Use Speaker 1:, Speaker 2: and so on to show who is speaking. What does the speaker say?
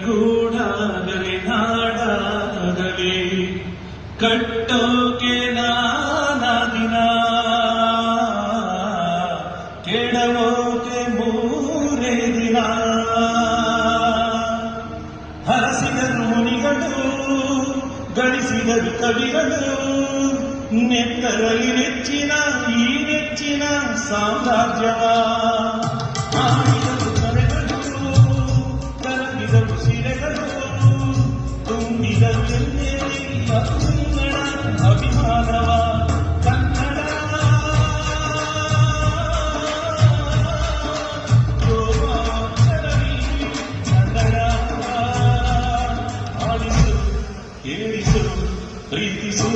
Speaker 1: ಗೂಡಾಗಲಿ ನಾಡಾಗಲಿ ಕಟ್ಟೋಕೆ ನಾನಾ ದಿನ ಕೆಡವೋಕೆ ಮೂರೇ ದಿನ ಹರಸಿದರು ಮುನಿಗಳು ಗಳಿಸಿದರು ಕವಿಗಳು ನೆತ್ತರಲ್ಲಿ ನೆಚ್ಚಿನ ಈ ನೆಚ್ಚಿನ ಸಾಮ್ರಾಜ್ಯವ ಆಡಿದರು ಕರೆಗಳು ಕರಗಿದರು ಸಿರೆಗಳು ತುಂಬಿದರು ಎಲ್ಲೆಲ್ಲಿ ಕನ್ನಡ ಅಭಿಮಾನವ ಕನ್ನಡ ಯೋಗಾಕ್ಷರವಿ ಕನ್ನಡ ಆಡಿಸು ಕೇಳಿಸು ಪ್ರೀತಿಸು